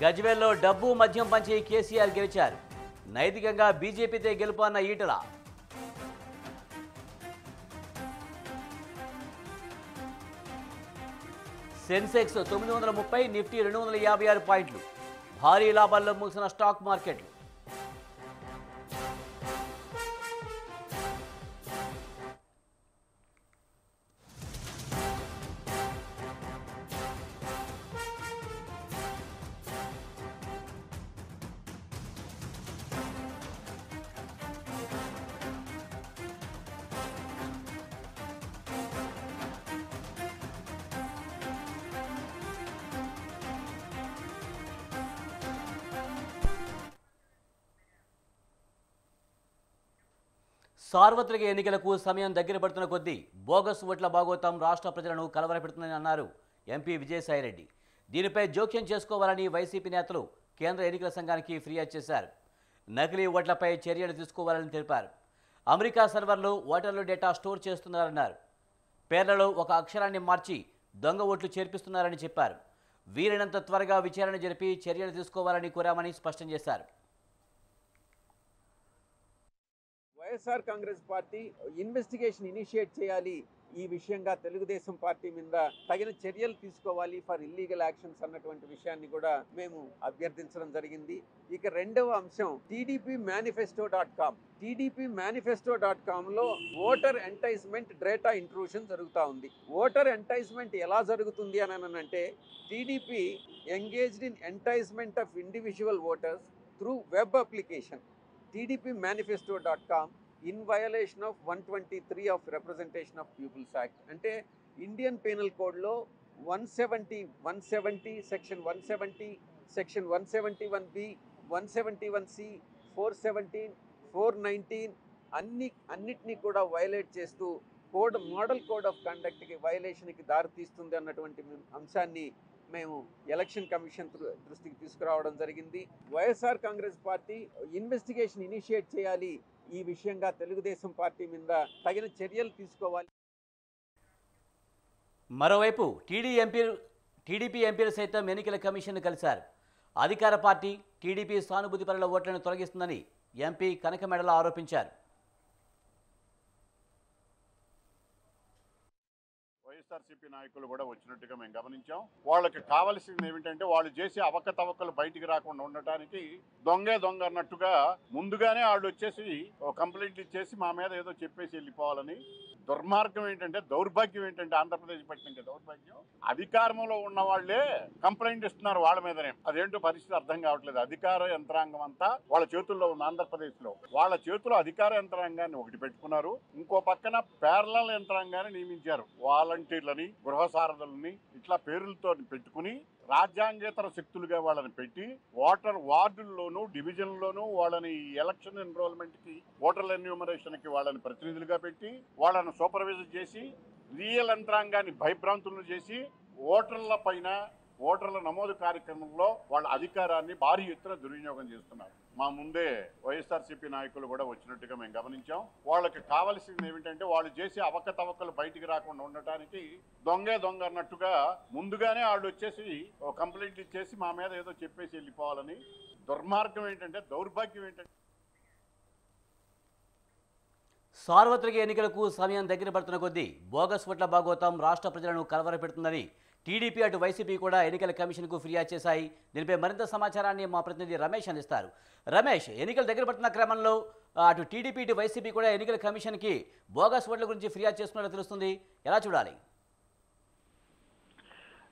గజ్వేల్లో డబ్బు మద్యం పంచి కేసీఆర్ గెలిచారు. నైతికంగా బీజేపీతో గెలుపు అన్న ఈటల. సెన్సెక్స్ 930, నిఫ్టీ 256 పాయింట్లు. భారీ లాభాల్లో ముగిసిన స్టాక్ మార్కెట్లు. సార్వత్రిక ఎన్నికలకు సమయం దగ్గర పడుతున్న కొద్దీ బోగస్ ఓట్ల భాగోతం రాష్ట్ర ప్రజలను కలవరపెడుతుందని అన్నారు ఎంపీ విజయసాయిరెడ్డి. దీనిపై జోక్యం చేసుకోవాలని వైసీపీ నేతలు కేంద్ర ఎన్నికల సంఘానికి ఫిర్యాదు చేశారు. నకిలీ ఓట్లపై చర్యలు తీసుకోవాలని తెలిపారు. అమెరికా సర్వర్లు ఓటర్ల డేటా స్టోర్ చేస్తున్నారన్నారు. పేర్లలో ఒక అక్షరాన్ని మార్చి దొంగ ఓట్లు చేర్పిస్తున్నారని చెప్పారు. వీలైనంత త్వరగా విచారణ జరిపి చర్యలు తీసుకోవాలని కోరామని స్పష్టం చేశారు. YSR Congress party investigation initiate చేయాలి. ఈ విషయంగా తెలుగుదేశం పార్టీ మీద తగిన చర్యలు తీసుకోవాలి ఫర్ ఇల్లీగల్ యాక్షన్స్ అన్నటువంటి విషయాన్ని కూడా మేము అభ్యర్థించడం జరిగింది. ఇక రెండవ అంశం TDPmanifesto.com లో ఓటర్ ఎంటైజ్మెంట్ డేటా ఇంట్రూషన్ జరుగుతూ ఉంది. ఓటర్ ఎంటైజ్మెంట్ ఎలా జరుగుతుంది అని అంటే TDP engaged in enticement of individual voters through web application TDPmanifesto.com in violation of 123 of Representation of Peoples Act. అంటే ఇండియన్ పీనల్ కోడ్లో 170 సెక్షన్ 170 సెక్షన్ 171B 171C 417 419 అన్నిటినీ కూడా వైలేట్ చేస్తూ మోడల్ కోడ్ ఆఫ్ కండక్ట్కి వైలేషన్కి దారితీస్తుంది అన్నటువంటి అంశాన్ని మేము ఎలక్షన్ కమిషన్ దృష్టికి తీసుకురావడం జరిగింది. YSR Congress party investigation initiate చేయాలి. ఈ విషయంగా తెలుగుదేశం పార్టీ మీద తగిన చర్యలు తీసుకోవాలి. మరోవైపు టీడీపీ ఎంపీలు సైతం ఎన్నికల కమిషన్ కలిశారు. అధికార పార్టీ టీడీపీ సానుభూతి పరుల ఓట్లను తొలగిస్తుందని ఎంపీ కనకమెడల ఆరోపించారు. వైఎస్ఆర్సీపీ నాయకులు కూడా వచ్చినట్టుగా మేము గమనించాం. వాళ్ళకి కావాల్సింది ఏమిటంటే వాళ్ళు చేసే అవకతవకలు బయటికి రాకుండా ఉండటానికి దొంగ అన్నట్టుగా ముందుగానే వాళ్ళు వచ్చేసి కంప్లైంట్ ఇచ్చేసి మా మీద ఏదో చెప్పేసి వెళ్ళిపోవాలని. దుర్మార్గం ఏంటంటే, దౌర్భాగ్యం ఏంటంటే, ఆంధ్రప్రదేశ్ పట్టిన దౌర్భాగ్యం అధికారంలో ఉన్న వాళ్లే కంప్లైంట్ ఇస్తున్నారు వాళ్ళ మీదనే. అదేంటో పరిస్థితి అర్థం కావట్లేదు. అధికార యంత్రాంగం అంతా వాళ్ళ చేతుల్లో ఉంది. ఆంధ్రప్రదేశ్ లో వాళ్ళ చేతిలో అధికార యంత్రాంగాన్ని ఒకటి పెట్టుకున్నారు, ఇంకో పక్కన ప్యారలల్ యంత్రాంగాన్ని నియమించారు. వాలంటీర్లని, గృహ సారథులని ఇట్లా పేర్లతో పెట్టుకుని రాజ్యాంగేతర శక్తులుగా వాళ్ళని పెట్టి ఓటర్ వార్డుల్లోనూ డివిజన్లోనూ వాళ్ళని ఎలక్షన్ ఎన్రోల్మెంట్ కి, ఓటర్ల ఎన్యూమరేషన్ కి వాళ్ళని ప్రతినిధులుగా పెట్టి వాళ్ళని సూపర్వైజర్ చేసి రియల్ యంత్రాంగాన్ని భయభ్రాంతులను చేసి ఓటర్ల నమోదు కార్యక్రమంలో వాళ్ళ అధికారాన్ని భారీ ఎత్తున దుర్వినియోగం చేస్తున్నారు. మా ముందే వైఎస్ఆర్సీపీ నాయకులు కూడా వచ్చినట్టుగా మేము గమనించాం. వాళ్ళకి కావాల్సింది ఏమిటంటే వాళ్ళు చేసే అవకతవకలు బయటికి రాకుండా ఉండటానికి దొంగ అన్నట్టుగా ముందుగానే వాళ్ళు వచ్చేసి కంప్లైంట్ ఇచ్చేసి మా మీద ఏదో చెప్పేసి వెళ్ళిపోవాలని. దుర్మార్గం ఏంటంటే, దౌర్భాగ్యం ఏంటంటే, సార్వత్రిక ఎన్నికలకు సమయం దగ్గర పడుతున్న కొద్దీ బోగస్ ఓట్ల భాగోతం రాష్ట్ర ప్రజలను కలవరపెడుతుందని టీడీపీ అటు వైసీపీ కూడా ఎన్నికల కమిషన్కు ఫిర్యాదు చేశాయి. దీనిపై మరింత సమాచారాన్ని మా ప్రతినిధి రమేష్ అందిస్తారు. రమేష్, ఎన్నికలు దగ్గర పడుతున్న క్రమంలో అటు టీడీపీ ఇటు వైసీపీ కూడా ఎన్నికల కమిషన్కి బోగస్ ఓట్ల గురించి ఫిర్యాదు చేస్తున్నట్టు తెలుస్తుంది. ఎలా చూడాలి?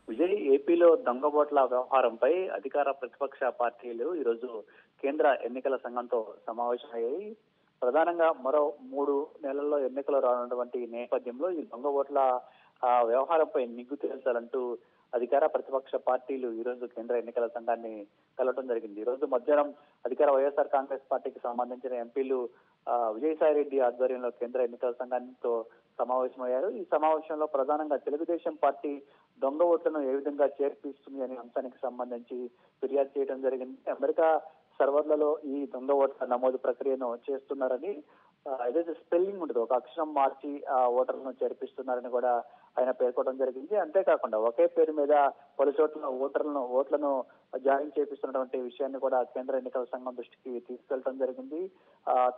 విజయ్, ఏపీలో దొంగ ఓట్ల వ్యవహారంపై అధికార ప్రతిపక్ష పార్టీలు ఈరోజు కేంద్ర ఎన్నికల సంఘంతో సమావేశమయ్యాయి. ప్రధానంగా మరో 3 నెలల్లో ఎన్నికలు రానున్నటువంటి నేపథ్యంలో ఈ దొంగ ఓట్ల వ్యవహారంపై నిగ్గు తేల్చాలంటూ అధికార ప్రతిపక్ష పార్టీలు ఈ రోజు కేంద్ర ఎన్నికల సంఘాన్ని కలవడం జరిగింది. ఈ రోజు మధ్యాహ్నం అధికార వైఎస్ఆర్ కాంగ్రెస్ పార్టీకి సంబంధించిన ఎంపీలు విజయసాయిరెడ్డి ఆధ్వర్యంలో కేంద్ర ఎన్నికల సంఘంతో సమావేశమయ్యారు. ఈ సమావేశంలో ప్రధానంగా తెలుగుదేశం పార్టీ దొంగ ఓట్లను ఏ విధంగా చేర్పిస్తుంది అనే అంశానికి సంబంధించి ఫిర్యాదు చేయడం జరిగింది. అమెరికా సర్వర్లలో ఈ దొంగ ఓట్ల నమోదు ప్రక్రియను చేస్తున్నారని, ఏదైతే స్పెల్లింగ్ ఉంటుందో ఒక అక్షరం మార్చి ఆ ఓటర్లను చేర్పిస్తున్నారని కూడా ఆయన పేర్కొనడం జరిగింది. అంతేకాకుండా ఒకే పేరు మీద పలు చోట్ల ఓట్లను జాయిన్ చేపిస్తున్నటువంటి విషయాన్ని కూడా కేంద్ర ఎన్నికల సంఘం దృష్టికి తీసుకెళ్లడం జరిగింది.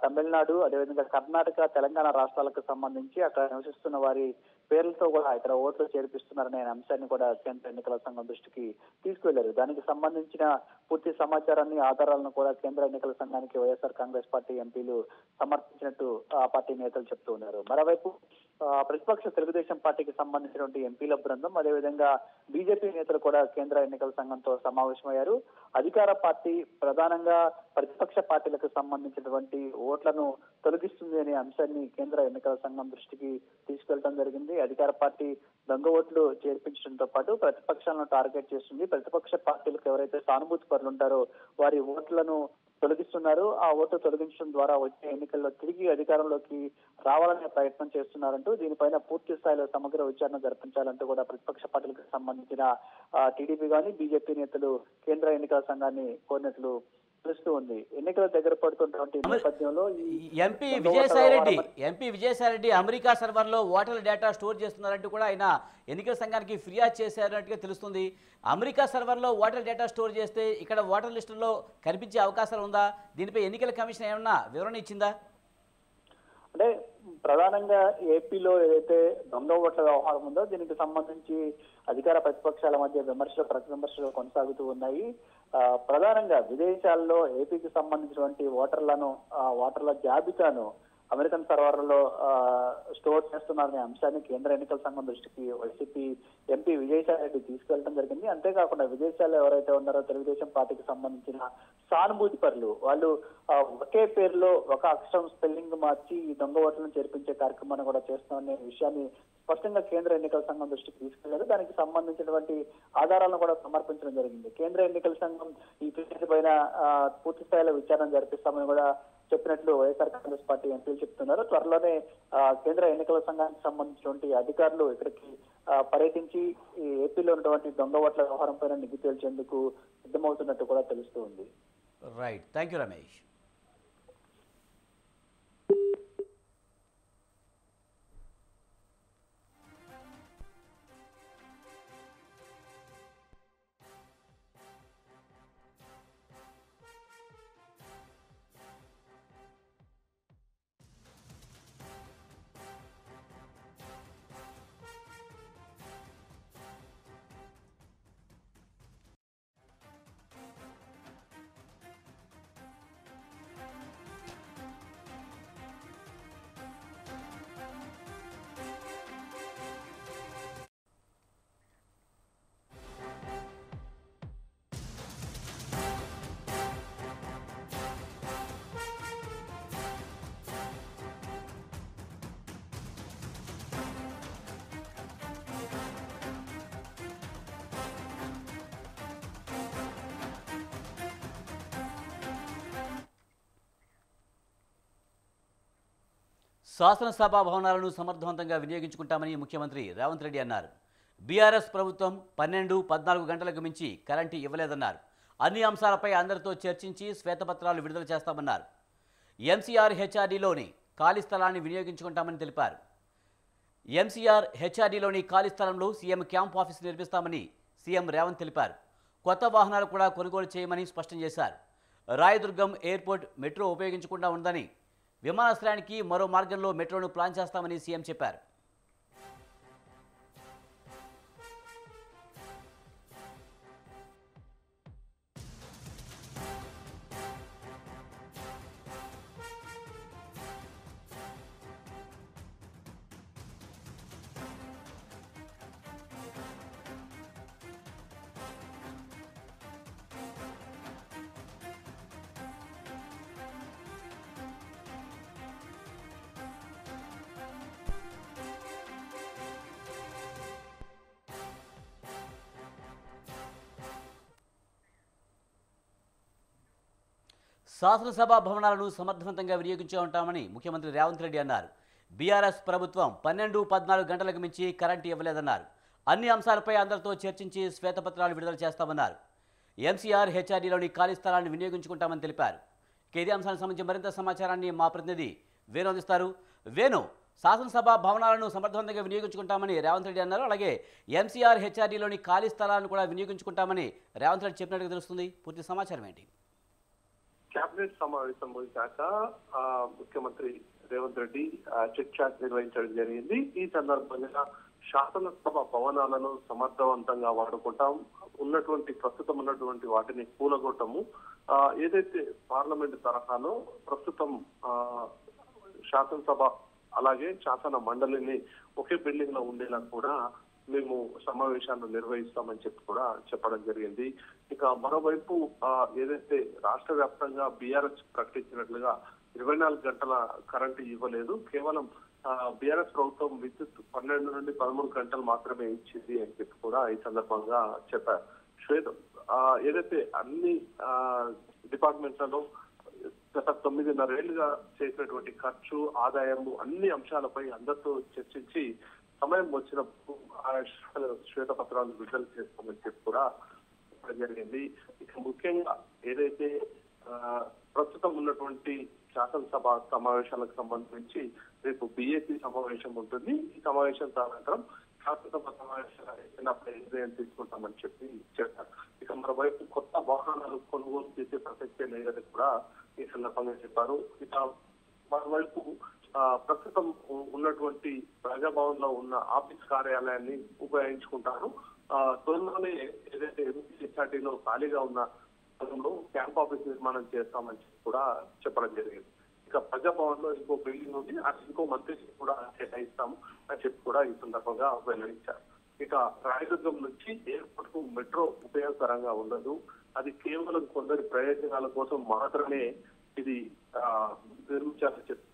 తమిళనాడు, అదేవిధంగా కర్ణాటక, తెలంగాణ రాష్ట్రాలకు సంబంధించి అక్కడ నివసిస్తున్న వారి పేర్లతో కూడా ఇక్కడ ఓట్లు చేర్పిస్తున్నారనే అంశాన్ని కూడా కేంద్ర ఎన్నికల సంఘం దృష్టికి తీసుకువెళ్లారు. దానికి సంబంధించిన పూర్తి సమాచారాన్ని, ఆధారాలను కూడా కేంద్ర ఎన్నికల సంఘానికి వైఎస్ఆర్ కాంగ్రెస్ పార్టీ ఎంపీలు సమర్పించినట్టు ఆ పార్టీ నేతలు చెప్తూ ఉన్నారు. మరోవైపు ప్రతిపక్ష తెలుగుదేశం పార్టీకి సంబంధించినటువంటి ఎంపీల బృందం, అదేవిధంగా బీజేపీ నేతలు కూడా కేంద్ర ఎన్నికల సంఘంతో సమావేశమయ్యారు. అధికార పార్టీ ప్రధానంగా ప్రతిపక్ష పార్టీలకు సంబంధించినటువంటి ఓట్లను తొలగిస్తుంది అనే అంశాన్ని కేంద్ర ఎన్నికల సంఘం దృష్టికి తీసుకెళ్లడం జరిగింది. అధికార పార్టీ దొంగ ఓట్లు చేర్పించడంతో పాటు ప్రతిపక్షాలను టార్గెట్ చేస్తుంది. ప్రతిపక్ష పార్టీలకు ఎవరైతే సానుభూతి పరులు ఉంటారో వారి ఓట్లను తొలగిస్తున్నారు. ఆ ఓట్లు తొలగించడం ద్వారా వచ్చే ఎన్నికల్లో తిరిగి అధికారంలోకి రావాలనే ప్రయత్నం చేస్తున్నారంటూ దీనిపైన పూర్తి స్థాయిలో సమగ్ర విచారణ జరిపించాలంటూ కూడా ప్రతిపక్ష పార్టీలకు సంబంధించిన టీడీపీ గాని బీజేపీ నేతలు కేంద్ర ఎన్నికల సంఘాన్ని కోరినట్లు తెలుస్తూ ఉంది. ఎన్నికల దగ్గర పడుతున్నటువంటి నేపథ్యంలో ఎంపీ విజయసాయిరెడ్డి అమెరికా సర్వర్లో ఓటర్ల డేటా స్టోర్ చేస్తున్నారంటూ కూడా ఆయన ఎన్నికల సంఘానికి ఫిర్యాదు చేశారన్నట్టుగా తెలుస్తుంది. అమెరికా సర్వర్లో ఓటర్ డేటా స్టోర్ చేస్తే ఇక్కడ ఓటర్ లిస్టుల్లో కనిపించే అవకాశాలు ఉందా? దీనిపై ఎన్నికల కమిషన్ ఏమన్నా వివరణ ఇచ్చిందా? అంటే ప్రధానంగా ఏపీలో ఏదైతే దొంగ ఓట్ల వ్యవహారం ఉందో దీనికి సంబంధించి అధికార ప్రతిపక్షాల మధ్య ప్రతి విమర్శలు కొనసాగుతూ ఉన్నాయి. ప్రధానంగా విదేశాల్లో ఏపీకి సంబంధించినటువంటి ఓటర్ల జాబితాను అమెరికన్ సర్వర్లలో స్టోర్ చేస్తున్నారనే అంశాన్ని కేంద్ర ఎన్నికల సంఘం దృష్టికి వైసీపీ ఎంపీ విజయసాయిరెడ్డి తీసుకెళ్లడం జరిగింది. అంతేకాకుండా విదేశాల్లో ఎవరైతే ఉన్నారో తెలుగుదేశం పార్టీకి సంబంధించిన సానుభూతి పరులు వాళ్ళు ఒకే పేరులో ఒక అక్షరం స్పెల్లింగ్ మార్చి ఈ దొంగ ఓట్లను చేర్పించే కార్యక్రమాన్ని కూడా చేస్తున్నారనే విషయాన్ని స్పష్టంగా కేంద్ర ఎన్నికల సంఘం దృష్టికి తీసుకెళ్లారు. దానికి సంబంధించినటువంటి ఆధారాలను కూడా సమర్పించడం జరిగింది. కేంద్ర ఎన్నికల సంఘం ఈ ఫిర్యాదు పైన పూర్తి స్థాయిలో విచారణ జరిపిస్తామని కూడా చెప్పినట్లు వైఎస్ఆర్ కాంగ్రెస్ పార్టీ ఎంపీలు చెప్తున్నారు. త్వరలోనే కేంద్ర ఎన్నికల సంఘానికి సంబంధించినటువంటి అధికారులు ఇక్కడికి పర్యటించి ఏపీలో ఉన్నటువంటి దొంగ ఓట్ల వ్యవహారం పైన నిగ్గు తేల్చేందుకు సిద్ధమవుతున్నట్టు కూడా తెలుస్తూ ఉంది. Right, thank you Ramesh. శాసనసభ భవనాలను సమర్థవంతంగా వినియోగించుకుంటామని ముఖ్యమంత్రి రేవంత్ రెడ్డి అన్నారు. బీఆర్ఎస్ ప్రభుత్వం 12-14 గంటలకు మించి కరెంటు ఇవ్వలేదన్నారు. అన్ని అంశాలపై అందరితో చర్చించి శ్వేతపత్రాలు విడుదల చేస్తామన్నారు. ఎంసీఆర్ హెచ్ఆర్డీలోని ఖాళీ స్థలాన్ని వినియోగించుకుంటామని తెలిపారు. ఎంసీఆర్ హెచ్ఆర్డీలోని ఖాళీ స్థలంలో సీఎం క్యాంప్ ఆఫీస్ నిర్మిస్తామని సీఎం రేవంత్ తెలిపారు. కొత్త వాహనాలు కూడా కొనుగోలు చేయమని స్పష్టం చేశారు. రాయదుర్గం ఎయిర్పోర్ట్ మెట్రో ఉపయోగించకుండా ఉందని, విమానాశ్రయానికి మరో మార్గంలో మెట్రోను ప్లాన్ చేస్తామని సీఎం చెప్పారు. శాసనసభ భవనాలను సమర్థవంతంగా వినియోగించే ఉంటామని ముఖ్యమంత్రి రేవంత్ రెడ్డి అన్నారు. బీఆర్ఎస్ ప్రభుత్వం 12-14 గంటలకు మించి కరెంటు ఇవ్వలేదన్నారు. అన్ని అంశాలపై అందరితో చర్చించి శ్వేతపత్రాలు విడుదల చేస్తామన్నారు. ఎంసీఆర్ హెచ్ఆర్డీలోని ఖాళీ స్థలాన్ని వినియోగించుకుంటామని తెలిపారు. ఇదే అంశానికి సంబంధించి మరింత సమాచారాన్ని మా ప్రతినిధి వేణు అందిస్తారు. వేణు, శాసనసభ భవనాలను సమర్థవంతంగా వినియోగించుకుంటామని రేవంత్ రెడ్డి అన్నారు. అలాగే ఎంసీఆర్ హెచ్ఆర్డీలోని ఖాళీ స్థలాలను కూడా వినియోగించుకుంటామని రేవంత్ రెడ్డి చెప్పినట్టుగా తెలుస్తుంది. పూర్తి సమాచారం ఏంటి? కేబినెట్ సమావేశం ముగిశాక ముఖ్యమంత్రి రేవంత్ రెడ్డి చిట్ చాట్ నిర్వహించడం జరిగింది. ఈ సందర్భంగా శాసనసభ భవనాలను సమర్థవంతంగా వాడుకుంటాం, ప్రస్తుతం ఉన్నటువంటి వాటిని కూలగొట్టము, ఏదైతే పార్లమెంట్ తరహాలో ప్రస్తుతం శాసనసభ అలాగే శాసన మండలిని ఒకే బిల్డింగ్ లో ఉండేలా కూడా మేము సమావేశాలను నిర్వహిస్తామని చెప్పి కూడా చెప్పడం జరిగింది. ఇక మరోవైపు ఏదైతే రాష్ట్ర వ్యాప్తంగా బీఆర్ఎస్ ప్రకటించినట్లుగా 24 గంటల కరెంటు ఇవ్వలేదు, కేవలం బీఆర్ఎస్ ప్రభుత్వం విద్యుత్ 12 నుండి 13 గంటలు మాత్రమే ఇచ్చింది అని చెప్పి కూడా ఈ సందర్భంగా చెప్పారు. ఏదైతే అన్ని డిపార్ట్మెంట్లలో గత 9.5 ఏళ్లుగా చేసినటువంటి ఖర్చు, ఆదాయము అన్ని అంశాలపై అందరితో చర్చించి సమయం వచ్చినప్పుడు ఆ శ్వేతపత్రాలు విడుదల చేస్తామని చెప్పి కూడా చెప్పడం జరిగింది. ఇక ముఖ్యంగా ఏదైతే ప్రస్తుతం ఉన్నటువంటి శాసనసభ సమావేశాలకు సంబంధించి రేపు బీఏసీ సమావేశం ఉంటుంది. ఈ సమావేశం అనంతరం శాసనసభ సమావేశాలు నిర్ణయం తీసుకుంటామని చెప్పి చెప్పారు. ఇక మరోవైపు కొత్త వాహనాలు కొనుగోలు చేసే ప్రసక్తే లేదని కూడా ఈ సందర్భంగా చెప్పారు. ఇక మరోవైపు ప్రస్తుతం ఉన్నటువంటి ప్రజాభవన్ లో ఉన్న ఆఫీస్ కార్యాలయాన్ని ఉపయోగించుకుంటారు. త్వరలోనే ఏదైతే ఎంపీహెచ్ఆర్టీలో ఖాళీగా ఉన్న స్థలంలో క్యాంప్ ఆఫీస్ నిర్మాణం చేస్తామని కూడా చెప్పడం జరిగింది. ఇక ప్రజాభవన్ లో ఇంకో బిల్డింగ్ ఉంది, అది ఇంకో మంత్రి కూడా కేటాయిస్తాము అని చెప్పి కూడా ఈ సందర్భంగా వెల్లడించారు. ఇక రాయదుర్గం నుంచి ఎయిర్పోర్ట్ కు మెట్రో ఉపయోగకరంగా ఉండదు, అది కేవలం కొందరి ప్రయోజనాల కోసం మాత్రమే ఇది నిర్మించాలని చెప్పి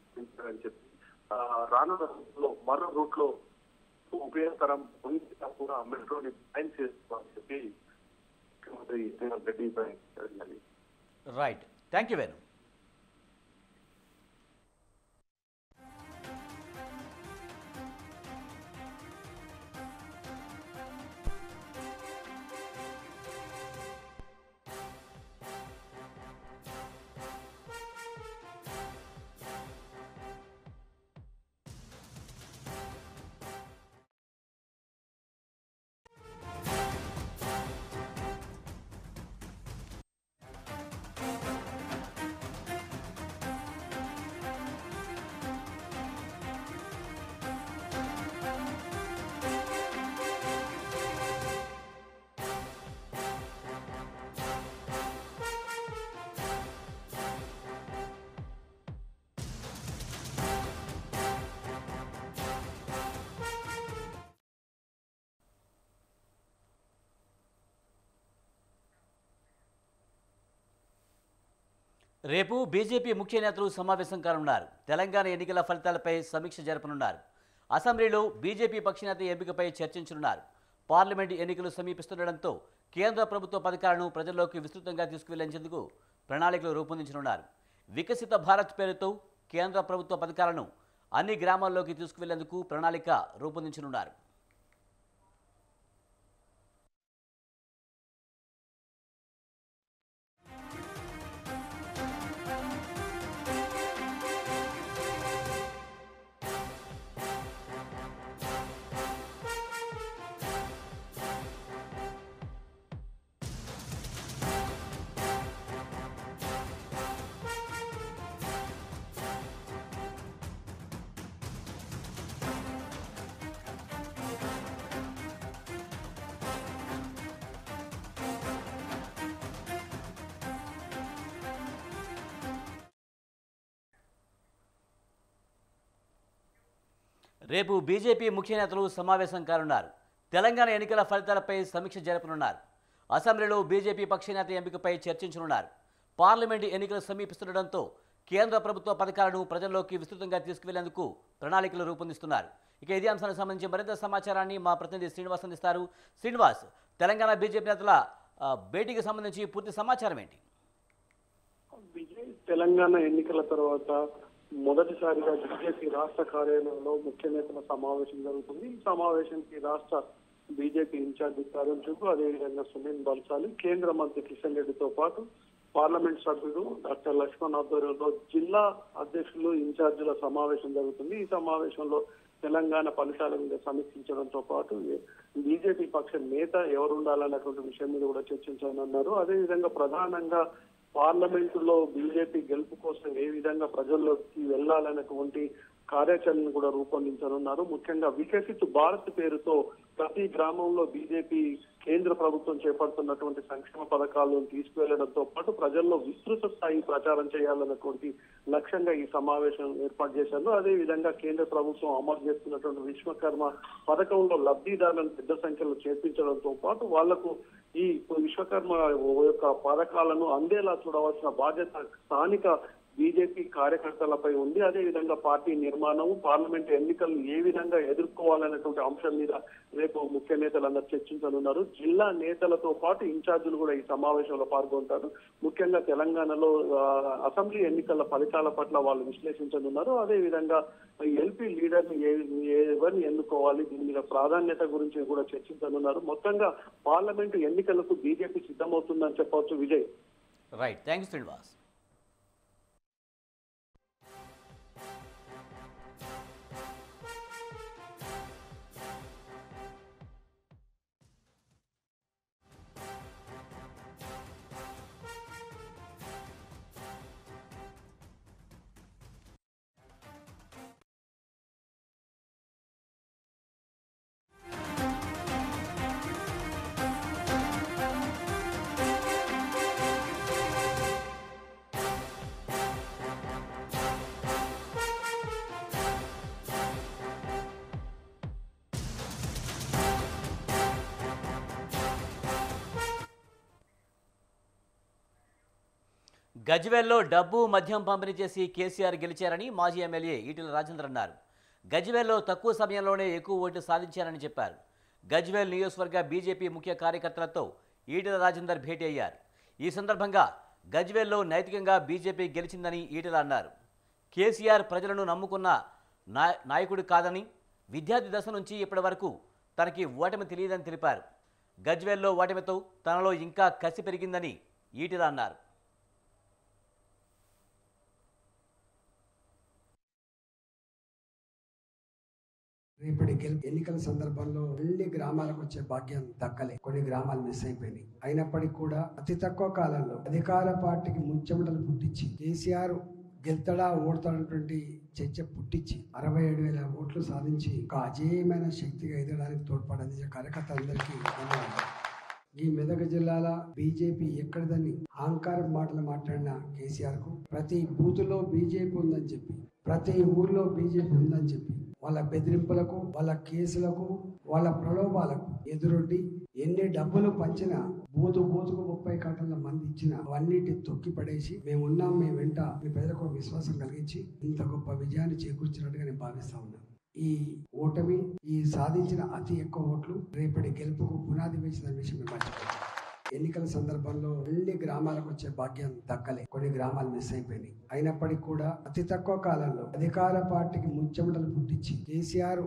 రానున్న రోజుల్లో మరో రూట్ లో ఉపయోగకరం కూడా మెట్రోని ప్లాన్ చేసుకోవాలని చెప్పి ముఖ్యమంత్రి రేవంత్ రెడ్డి ప్రకటించారు. Right, thank you Venu. రేపు బీజేపీ ముఖ్య నేతలు సమావేశం కానున్నారు. తెలంగాణ ఎన్నికల ఫలితాలపై సమీక్ష జరపనున్నారు. అసెంబ్లీలో బీజేపీ పక్షనేత ఎంపికపై చర్చించనున్నారు. పార్లమెంటు ఎన్నికలు సమీపిస్తుండటంతో కేంద్ర ప్రభుత్వ పథకాలను ప్రజల్లోకి విస్తృతంగా తీసుకువెళ్లేందుకు ప్రణాళికలు రూపొందించనున్నారు. వికసిత భారత్ పేరుతో కేంద్ర ప్రభుత్వ పథకాలను అన్ని గ్రామాల్లోకి తీసుకువెళ్లేందుకు ప్రణాళిక రూపొందించనున్నారు. రేపు బీజేపీ ముఖ్య నేతలు సమావేశం కానున్నారు. తెలంగాణ ఎన్నికల ఫలితాలపై సమీక్ష జరపనున్నారు. అసెంబ్లీలో బీజేపీ పక్షనేత ఎంపికపై చర్చించనున్నారు. పార్లమెంటు ఎన్నికలు సమీపిస్తుండటంతో కేంద్ర ప్రభుత్వ పథకాలను ప్రజల్లోకి విస్తృతంగా తీసుకువెళ్లేందుకు ప్రణాళికలు రూపొందిస్తున్నారు. ఇక ఇదే అంశానికి సంబంధించి మరింత సమాచారాన్ని మా ప్రతినిధి శ్రీనివాస్ అందిస్తారు. శ్రీనివాస్, తెలంగాణ బీజేపీ నేతల భేటీకి సంబంధించి పూర్తి సమాచారం ఏంటి? తెలంగాణ ఎన్నికల తర్వాత మొదటిసారిగా బీజేపీ రాష్ట్ర కార్యాలయంలో ముఖ్య నేతల సమావేశం జరుగుతుంది. ఈ సమావేశానికి రాష్ట్ర బీజేపీ ఇన్ఛార్జి తరుణ్ చుగ్, అదేవిధంగా సునీల్ బన్సాలి, కేంద్ర మంత్రి కిషన్ రెడ్డితో పాటు పార్లమెంట్ సభ్యుడు డాక్టర్ లక్ష్మణ్ ఆధ్వర్యంలో జిల్లా అధ్యక్షులు ఇన్ఛార్జీల సమావేశం జరుగుతుంది. ఈ సమావేశంలో తెలంగాణ ఫలితాల మీద సమీక్షించడంతో పాటు బీజేపీ పక్ష నేత ఎవరు ఉండాలన్నటువంటి విషయం మీద కూడా చర్చించాలన్నారు. అదేవిధంగా ప్రధానంగా పార్లమెంటులో బీజేపీ గెలుపు కోసం ఏ విధంగా ప్రజల్లోకి వెళ్లాలన్నటువంటి కార్యాచరణను కూడా రూపొందించనున్నారు. ముఖ్యంగా వికసిత్ భారత్ పేరుతో ప్రతి గ్రామంలో బీజేపీ కేంద్ర ప్రభుత్వం చేపడుతున్నటువంటి సంక్షేమ పథకాలను తీసుకువెళ్లడంతో పాటు ప్రజల్లో విస్తృత స్థాయి ప్రచారం చేయాలన్నటువంటి లక్ష్యంగా ఈ సమావేశం ఏర్పాటు చేశారు. అదే విధంగా కేంద్ర ప్రభుత్వం అమలు చేస్తున్నటువంటి విశ్వకర్మ పథకంలో లబ్ధిదారులను పెద్ద సంఖ్యలో చేర్పించడంతో పాటు వాళ్లకు ఈ విశ్వకర్మ యొక్క పథకాలను అందేలా చూడవలసిన బాధ్యత స్థానిక బీజేపీ కార్యకర్తలపై ఉంది. అదే విధంగా పార్టీ నిర్మాణం, పార్లమెంట్ ఎన్నికలను ఏ విధంగా ఎదుర్కోవాలనేటువంటి అంశం మీద రేపు ముఖ్య నేతలందరూ చర్చించనున్నారు. జిల్లా నేతలతో పాటు ఇన్ఛార్జీలు కూడా ఈ సమావేశంలో పాల్గొంటారు. ముఖ్యంగా తెలంగాణలో అసెంబ్లీ ఎన్నికల ఫలితాల పట్ల వాళ్ళు విశ్లేషించనున్నారు. అదే విధంగా ఎల్పీ లీడర్ని ఎవరిని ఎన్నుకోవాలి, దీని మీద ప్రాధాన్యత గురించి కూడా చర్చించనున్నారు. మొత్తంగా పార్లమెంటు ఎన్నికలకు బీజేపీ సిద్ధమవుతుందని చెప్పవచ్చు. Vijay. Right, thank you Srinivas. గజ్వేల్లో డబ్బు మద్యం పంపిణీ చేసి కేసీఆర్ గెలిచారని మాజీ ఎమ్మెల్యే ఈటెల రాజేందర్ అన్నారు. గజ్వేల్లో తక్కువ సమయంలోనే ఎక్కువ ఓట్లు సాధించారని చెప్పారు. గజ్వేల్ నియోజకవర్గ బీజేపీ ముఖ్య కార్యకర్తలతో ఈటెల రాజేందర్ భేటీ అయ్యారు. ఈ సందర్భంగా గజ్వేల్లో నైతికంగా బీజేపీ గెలిచిందని ఈటెల అన్నారు. కేసీఆర్ ప్రజలను నమ్ముకున్న నాయకుడు కాదని, విద్యార్థి దశ నుంచి ఇప్పటి వరకు తనకి ఓటమి తెలియదని తెలిపారు. గజ్వేల్లో ఓటమితో తనలో ఇంకా కసి పెరిగిందని ఈటెల అన్నారు. రేపటి ఎన్నికల సందర్భంలో అన్ని గ్రామాలకు వచ్చే భాగ్యం దక్కలే. కొన్ని గ్రామాలు మిస్ అయిపోయినాయి. అయినప్పటికీ కూడా అతి తక్కువ కాలంలో అధికార పార్టీకి ముచ్చెమటలు పుట్టించి కేసీఆర్ గెలుతాడా ఓడతాడటువంటి చర్చ పుట్టించి 67,000 ఓట్లు సాధించి ఒక అజేయమైన శక్తిగా ఎదగడానికి తోడ్పడింది కార్యకర్తలందరికీ ధన్యవాదాలు. ఈ మెదక్ జిల్లాల బీజేపీ ఎక్కడిదని అహంకారం మాటలు మాట్లాడిన కేసీఆర్ కు ప్రతి బూతులో బీజేపీ ఉందని చెప్పి, ప్రతి ఊర్లో బీజేపీ ఉందని చెప్పి వాళ్ళ బెదిరింపులకు, వాళ్ళ కేసులకు, వాళ్ళ ప్రలోభాలకు ఎదురొడ్డి ఎన్ని డబ్బులు పంచినా బూతుకు 30 కట్టల మంది ఇచ్చిన అవన్నిటి తొక్కి పడేసి మేమున్నాం, మేము వెంట మీ ప్రజలకు విశ్వాసం కలిగించి ఇంత గొప్ప విజయాన్ని చేకూర్చినట్టుగా నేను భావిస్తా ఉన్నాను. ఈ ఓటమి, ఈ సాధించిన అతి ఎక్కువ ఓట్లు రేపటి గెలుపుకు పునాది వేసిన విషయం మర్చిపోయింది. ఎన్నికల సందర్భంలో అన్ని గ్రామాలకు వచ్చే భాగ్యం దక్కలే. కొన్ని గ్రామాలు మిస్ అయిపోయినాయి. అయినప్పటికీ కూడా అతి తక్కువ కాలంలో అధికార పార్టీకి ముచ్చెమటలు పుట్టించి కేసీఆర్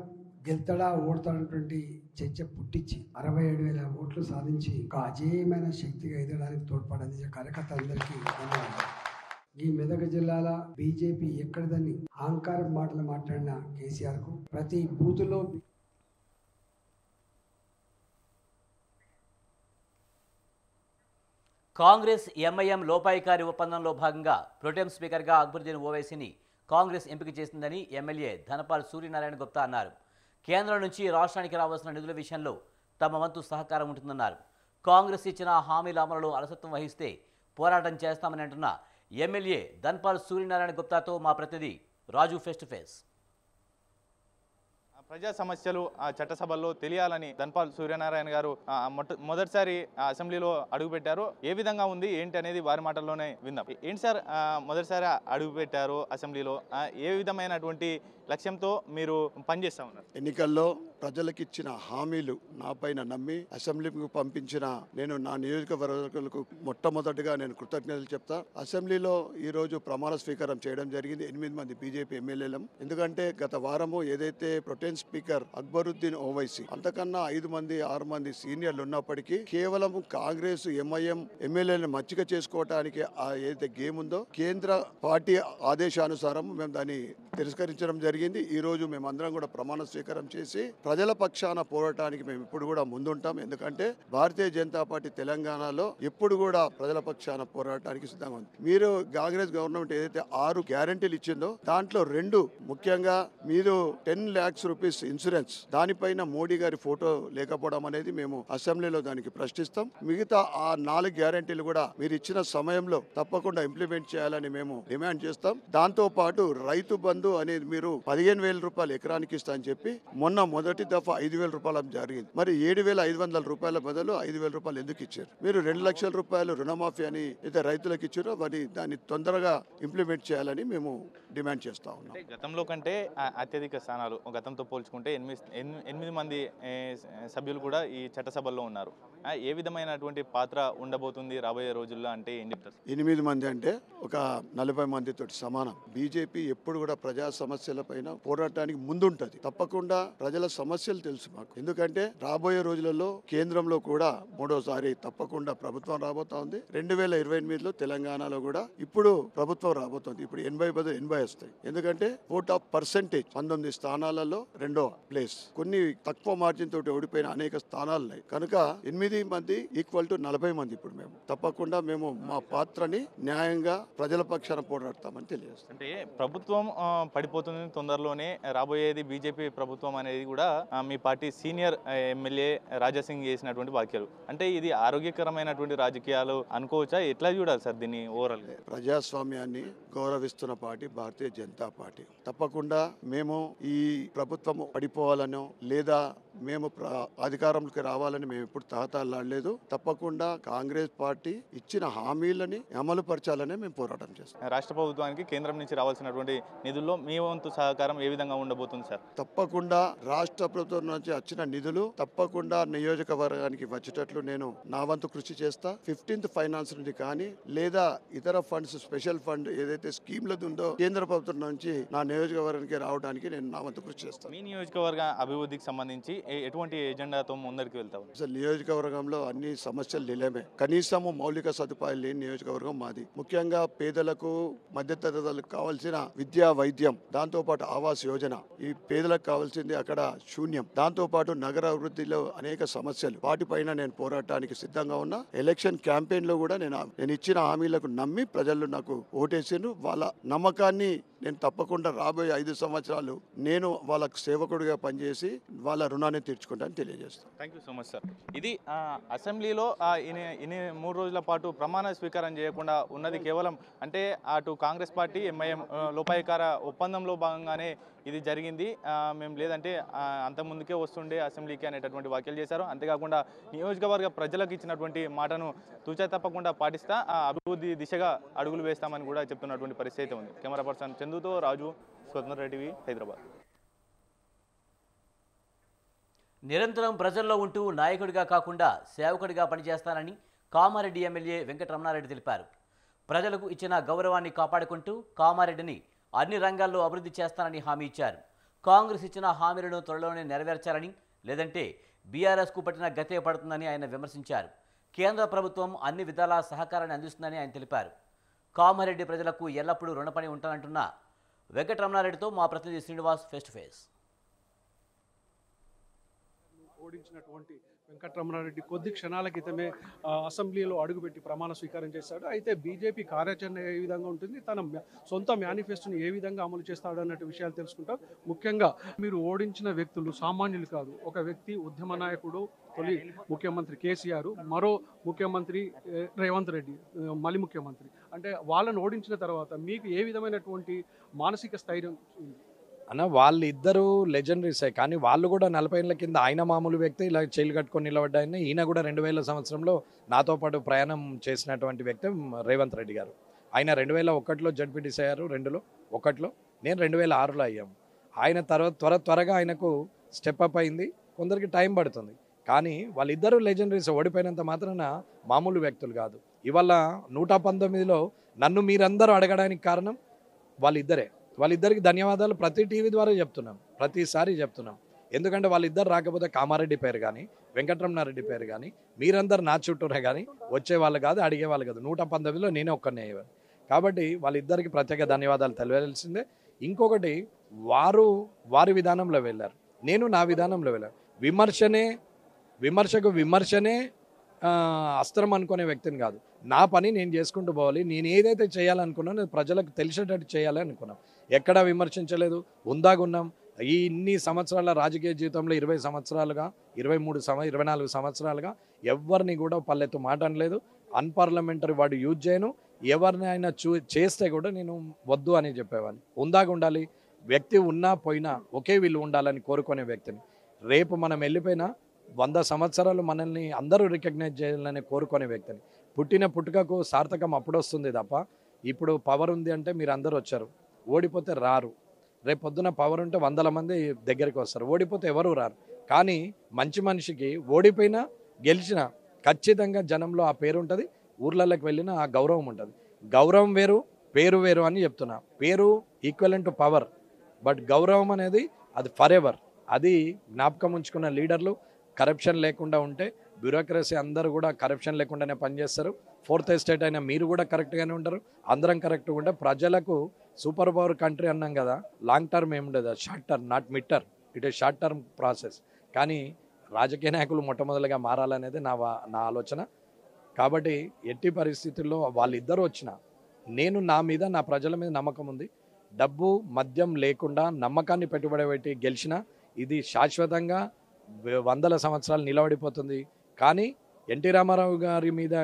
గెలుతాడా ఓడతాడటువంటి చర్చ పుట్టించి 67,000 ఓట్లు సాధించి ఒక అజేయమైన శక్తిగా ఎదగడానికి తోడ్పడింది కార్యకర్తలందరికీ ధన్యవాదాలు. ఈ మెదక్ జిల్లాల బీజేపీ ఎక్కడిదని అహంకారం మాటలు మాట్లాడిన కేసీఆర్ కు ప్రతి బూతులో కాంగ్రెస్ ఎంఐఎం లోపాయికారి ఒప్పందంలో భాగంగా ప్రొటెం స్పీకర్గా అక్బరుద్దీన్ ఓవైసీని కాంగ్రెస్ ఎంపిక చేసిందని ఎమ్మెల్యే ధనపాల్ సూర్యనారాయణ గుప్తా అన్నారు. కేంద్రం నుంచి రాష్ట్రానికి రావాల్సిన నిధుల విషయంలో తమ వంతు సహకారం ఉంటుందన్నారు. కాంగ్రెస్ ఇచ్చిన హామీల అమలులో అలసత్వం వహిస్తే పోరాటం చేస్తామని అంటున్న ఎమ్మెల్యే ధనపాల్ సూర్యనారాయణ గుప్తాతో మా ప్రతినిధి రాజు ఫేస్ టు ఫేస్. ప్రజా సమస్యలు చట్టసభల్లో తెలియాలని ధనపాల్ సూర్యనారాయణ గారు మొదటిసారి అసెంబ్లీలో అడుగుపెట్టారు. ఏ విధంగా ఉంది ఏంటి అనేది వారి మాటల్లోనే విందాం. ఏంటి సార్ మొదటిసారి అడుగుపెట్టారు అసెంబ్లీలో, ఏ విధమైనటువంటి లక్ష్యంతో మీరు పనిచేస్తా ఉన్నారు? ఎన్నికల్లో ప్రజలకు ఇచ్చిన హామీలు నా పైన నమ్మి అసెంబ్లీకి పంపించిన నేను నా నియోజకవర్గాలకు మొట్టమొదటిగా నేను కృతజ్ఞతలు చెప్తా. అసెంబ్లీలో ఈ రోజు ప్రమాణ స్వీకారం చేయడం జరిగింది 8 మంది బీజేపీ ఎమ్మెల్యేలం. ఎందుకంటే గత వారము ఏదైతే ప్రొటెన్ స్పీకర్ అక్బరుద్దీన్ ఓవైసీ అంతకన్నా 5 మంది 6 మంది సీనియర్లు ఉన్నప్పటికీ కేవలం కాంగ్రెస్ ఎంఐఎం ఎమ్మెల్యేలను మచ్చిక చేసుకోవడానికి ఏదైతే గేమ్ ఉందో కేంద్ర పార్టీ ఆదేశానుసారం మేము దాన్ని తిరస్కరించడం జరిగింది. ఈ రోజు మేమందరం కూడా ప్రమాణ స్వీకారం చేసి ప్రజల పక్షాన పోరాటానికి మేము ఇప్పుడు కూడా ముందుంటాం. ఎందుకంటే భారతీయ జనతా పార్టీ తెలంగాణలో ఎప్పుడు కూడా ప్రజల పక్షాన పోరాటానికి సిద్ధంగా ఉంది. మీరు కాంగ్రెస్ గవర్నమెంట్ ఏదైతే 6 గ్యారంటీలు ఇచ్చిందో దాంట్లో 2 ముఖ్యంగా మీరు 10 lakhs rupees ఇన్సూరెన్స్ దానిపైన మోడీ గారి ఫోటో లేకపోవడం అనేది మేము అసెంబ్లీలో దానికి ప్రశ్నిస్తాం. మిగతా ఆ 4 గ్యారంటీలు కూడా మీరు ఇచ్చిన సమయంలో తప్పకుండా ఇంప్లిమెంట్ చేయాలని మేము డిమాండ్ చేస్తాం. దాంతో పాటు రైతు బంధు అనేది మీరు 15,000 రూపాయలు ఎకరానికి ఇస్తా అని చెప్పి మొన్న మొదటి దఫా 5,000 రూపాయలు జరిగింది. మరి 7,500 రూపాయల బదులు 5,000 రూపాయలు ఎందుకు ఇచ్చారు? మీరు 2 లక్షల రూపాయలు రుణమాఫీ అని అయితే రైతులకు ఇచ్చారో దాన్ని తొందరగా ఇంప్లిమెంట్ చేయాలని మేము డిమాండ్ చేస్తా ఉన్నాం. గతంలో కంటే అత్యధిక స్థానాలు గతంతో పోల్చుకుంటే 8 మంది సభ్యులు కూడా ఈ చట్టసభల్లో ఉన్నారు. ఏ విధమైనటువంటి పాత్ర ఉండబోతుంది రాబోయే రోజుల్లో అంటే ఏం చెప్తారు? 8 మంది అంటే ఒక 40 మందితో సమానం. బీజేపీ ఎప్పుడు కూడా ప్రజా సమస్యల పైన పోరాటానికి ముందుంటది. తప్పకుండా ప్రజల సమస్యలు తెలుసు మాకు. ఎందుకంటే రాబోయే రోజులలో కేంద్రంలో కూడా 3వసారి తప్పకుండా ప్రభుత్వం రాబోతా ఉంది. 2028లో తెలంగాణలో కూడా ఇప్పుడు ప్రభుత్వం రాబోతోంది. ఇప్పుడు 80 బదులు 80 వస్తాయి. ఎందుకంటే ఓట్ ఆఫ్ పర్సెంటేజ్ 19 స్థానాలలో 2వ ప్లేస్. కొన్ని తక్కువ మార్జిన్ తోటి ఓడిపోయిన అనేక స్థానాలు ఉన్నాయి. కనుక 8 మంది ఈక్వల్ టు 40 మంది. ఇప్పుడు మేము తప్పకుండా మేము మా పాత్రని న్యాయంగా ప్రజల పక్షాన పోరాడతామని తెలియజేస్తాం. అంటే ప్రభుత్వం పడిపోతుంది తొందరలోనే రాబోయేది బీజేపీ ప్రభుత్వం అనేది కూడా మీ పార్టీ సీనియర్ ఎమ్మెల్యే రాజాసింగ్ చేసినటువంటి వ్యాఖ్యలు. అంటే ఇది ఆరోగ్యకరమైనటువంటి రాజకీయాలు అనుకోవచ్చా? ఎట్లా చూడాలి సార్ దీన్ని ఓవరాల్? ప్రజాస్వామ్యాన్ని గౌరవిస్తున్న పార్టీ భారతీయ జనతా పార్టీ. తప్పకుండా మేము ఈ ప్రభుత్వం పడిపోవాలనో లేదా మేము అధికారంలోకి రావాలని మేము ఎప్పుడు తాహతాలాడలేదు. తప్పకుండా కాంగ్రెస్ పార్టీ ఇచ్చిన హామీలని అమలు పరచాలని మేము పోరాటం చేస్తాం. రాష్ట్ర ప్రభుత్వానికి కేంద్రం నుంచి రావాల్సినటువంటి నిధుల్లో మీ వంతు సహకారం ఏ విధంగా ఉండబోతుంది సార్? తప్పకుండా రాష్ట్ర ప్రభుత్వం నుంచి వచ్చిన నిధులు తప్పకుండా నియోజకవర్గానికి వచ్చేటట్లు నేను నా వంతు కృషి చేస్తా. 15th ఫైనాన్స్ నుంచి కానీ లేదా ఇతర ఫండ్స్ స్పెషల్ ఫండ్ ఏదైతే స్కీమ్లది ఉందో కేంద్ర ప్రభుత్వం నుంచి నా నియోజకవర్గానికి రావడానికి నేను నా వంతు కృషి చేస్తాను. మీ నియోజకవర్గ అభివృద్ధికి సంబంధించి ఎటువంటి ఎజెండాతో ముందరికి వెళ్తావు? అసలు నియోజకవర్గంలో అన్ని సమస్యలు నిలమే. కనీసము మౌలిక సదుపాయాలు లేని నియోజకవర్గం మాది. ముఖ్యంగా పేదలకు మధ్యతరగతులకు కావాల్సిన విద్యా వైద్యం, దాంతో పాటు ఆవాస్ యోజన, ఈ పేదలకు కావాల్సింది అక్కడ శూన్యం. దాంతో పాటు నగర అభివృద్ధిలో అనేక సమస్యలు, వాటిపైన నేను పోరాటానికి సిద్ధంగా ఉన్నా. ఎలక్షన్ క్యాంపెయిన్ లో కూడా నేను ఇచ్చిన హామీలకు నమ్మి ప్రజలు నాకు ఓటేసారు. వాళ్ళ నమ్మకాన్ని నేను తప్పకుండా రాబోయే 5 సంవత్సరాలు నేను వాళ్ళకు సేవకుడిగా పనిచేసి వాళ్ళ రుణాన్ని తీర్చుకుంటానని తెలియజేస్తాను. Thank you so much sir. ఇది అసెంబ్లీలో ఇన్ని 3 రోజుల పాటు ప్రమాణ స్వీకారం చేయకుండా ఉన్నది కేవలం అంటే అటు కాంగ్రెస్ పార్టీ ఎంఐఎం లోపాయకార ఒప్పందంలో భాగంగానే ఇది జరిగింది. మేము లేదంటే అంతకుముందుకే వస్తుండే అసెంబ్లీకి అనేటటువంటి వ్యాఖ్యలు చేశారు. అంతేకాకుండా నియోజకవర్గ ప్రజలకు ఇచ్చినటువంటి మాటను తూచా తప్పకుండా పాటిస్తా అభివృద్ధి దిశగా అడుగులు వేస్తామని కూడా చెప్తున్నటువంటి పరిస్థితి ఉంది. కెమెరా పర్సన్ చందుతో రాజు, స్వతంత్ర టీవీ, హైదరాబాద్. నిరంతరం ప్రజల్లో ఉంటూ నాయకుడిగా కాకుండా సేవకుడిగా పనిచేస్తానని కామారెడ్డి ఎమ్మెల్యే వెంకటరమణారెడ్డి తెలిపారు. ప్రజలకు ఇచ్చిన గౌరవాన్ని కాపాడుకుంటూ కామారెడ్డిని అన్ని రంగాల్లో అభివృద్ధి చేస్తానని హామీ ఇచ్చారు. కాంగ్రెస్ ఇచ్చిన హామీలను త్వరలోనే నెరవేర్చాలని, లేదంటే బీఆర్ఎస్కు పట్టిన గతే పడుతుందని ఆయన విమర్శించారు. కేంద్ర ప్రభుత్వం అన్ని విధాలా సహకారాన్ని అందిస్తుందని ఆయన తెలిపారు. కామారెడ్డి ప్రజలకు ఎల్లప్పుడూ రుణపడి ఉంటానంటున్న వెంకటరమణారెడ్డితో మా ప్రతినిధి Srinivas face to face. ఓడించినటువంటి Venkataramana Reddy కొద్ది క్షణాల క్రితమే అసెంబ్లీలో అడుగుపెట్టి ప్రమాణ స్వీకారం చేశాడు. అయితే బీజేపీ కార్యాచరణ ఏ విధంగా ఉంటుంది, తన సొంత మేనిఫెస్టోని ఏ విధంగా అమలు చేస్తాడు అన్నట్టు విషయాలు తెలుసుకుంటాం. ముఖ్యంగా మీరు ఓడించిన వ్యక్తులు సామాన్యులు కాదు. ఒక వ్యక్తి ఉద్యమ నాయకుడు, తొలి ముఖ్యమంత్రి కేసీఆర్, మరో ముఖ్యమంత్రి రేవంత్ రెడ్డి, మళ్ళీ ముఖ్యమంత్రి. అంటే వాళ్ళని ఓడించిన తర్వాత మీకు ఏ విధమైనటువంటి మానసిక స్థైర్యం ఉంది? అన్న వాళ్ళిద్దరూ లెజెండరీసే, కానీ వాళ్ళు కూడా 40 ఏళ్ళ కింద ఆయన మామూలు వ్యక్తి ఇలా చేయిలు కట్టుకొని నిలబడ్డాయని, ఈయన కూడా 2000 సంవత్సరంలో నాతో పాటు ప్రయాణం చేసినటువంటి వ్యక్తి రేవంత్ రెడ్డి గారు. ఆయన 2001లో జడ్పీటీసీ అయ్యారు, 2లో 1లో, నేను 2006లో అయ్యాము. ఆయన త్వరగా ఆయనకు స్టెప్ అప్ అయింది, కొందరికి టైం పడుతుంది. కానీ వాళ్ళిద్దరూ లెజెండరీస్, ఓడిపోయినంత మాత్రాన మామూలు వ్యక్తులు కాదు. ఇవాళ 119లో నన్ను మీరందరూ అడగడానికి కారణం వాళ్ళిద్దరికి ధన్యవాదాలు ప్రతి టీవీ ద్వారా చెప్తున్నాం, ప్రతిసారి చెప్తున్నాం. ఎందుకంటే వాళ్ళిద్దరు రాకపోతే కామారెడ్డి పేరు కానీ వెంకటరమణారెడ్డి పేరు కానీ మీరందరూ నా చుట్టూనే కానీ వచ్చేవాళ్ళు కాదు, అడిగేవాళ్ళు కాదు. 119లో నేనే ఒక్కనే అయ్యేవాడు. కాబట్టి వాళ్ళిద్దరికి ప్రత్యేక ధన్యవాదాలు తెలియాల్సిందే. ఇంకొకటి, వారి విధానంలో వెళ్ళారు, నేను నా విధానంలో వెళ్ళాను. విమర్శకు విమర్శనే అస్త్రం అనుకునే వ్యక్తిని కాదు. నా పని నేను చేసుకుంటూ పోవాలి. నేను ఏదైతే చేయాలనుకున్నానో ప్రజలకు తెలిసేటట్టు చేయాలి అనుకున్నాం. ఎక్కడా విమర్శించలేదు, ఉందాగున్నాం. ఇన్ని సంవత్సరాల రాజకీయ జీవితంలో 20 సంవత్సరాలుగా 24 సంవత్సరాలుగా ఎవరిని కూడా పల్లెత్తు మాట అనలేదు. అన్పార్లమెంటరీ వాడు యూజ్ చేయను. ఎవరిని అయినా చేస్తే కూడా నేను వద్దు అని చెప్పేవాడిని. ఉందాగా ఉండాలి, వ్యక్తి ఉన్నా పోయినా ఒకే వీళ్ళు ఉండాలని కోరుకునే వ్యక్తిని. రేపు మనం వెళ్ళిపోయినా 100 సంవత్సరాలు మనల్ని అందరూ రికగ్నైజ్ చేయాలని కోరుకునే వ్యక్తిని. పుట్టుకకు సార్థకం అప్పుడు వస్తుంది తప్ప ఇప్పుడు పవర్ ఉంది అంటే మీరు అందరూ వచ్చారు, ఓడిపోతే రారు. రేపు పొద్దున పవర్ ఉంటే 100 మంది దగ్గరికి వస్తారు, ఓడిపోతే ఎవరు రారు. కానీ మంచి మనిషికి ఓడిపోయినా గెలిచినా ఖచ్చితంగా జనంలో ఆ పేరు ఉంటుంది, ఊర్లలోకి వెళ్ళినా ఆ గౌరవం ఉంటుంది. గౌరవం వేరు, పేరు వేరు అని చెప్తున్నా. పేరు ఈక్వలెంట్ టు పవర్, బట్ గౌరవం అనేది అది ఫర్ ఎవర్. అది జ్ఞాపకం ఉంచుకున్న లీడర్లు కరప్షన్ లేకుండా ఉంటే, బ్యూరోక్రసీ అందరూ కూడా కరప్షన్ లేకుండానే పనిచేస్తారు. 4th ఎస్టేట్ అయినా మీరు కూడా కరెక్ట్గానే ఉంటారు, అందరం కరెక్ట్గా ఉంటే ప్రజలకు సూపర్ పవర్ కంట్రీ అన్నాం కదా. లాంగ్ టర్మ్ ఏముండదు, short term, not mid term, it is short term process. కానీ రాజకీయ నాయకులు మొట్టమొదటిగా మారాలనేది నా ఆలోచన. కాబట్టి ఎట్టి పరిస్థితుల్లో వాళ్ళిద్దరూ వచ్చినా నేను నా మీద, నా ప్రజల మీద నమ్మకం ఉంది. డబ్బు మద్యం లేకుండా నమ్మకాన్ని పెట్టుబడి పెట్టి గెలిచినా ఇది శాశ్వతంగా 100 సంవత్సరాలు నిలబడిపోతుంది. కానీ ఎన్టీ రామారావు గారి మీద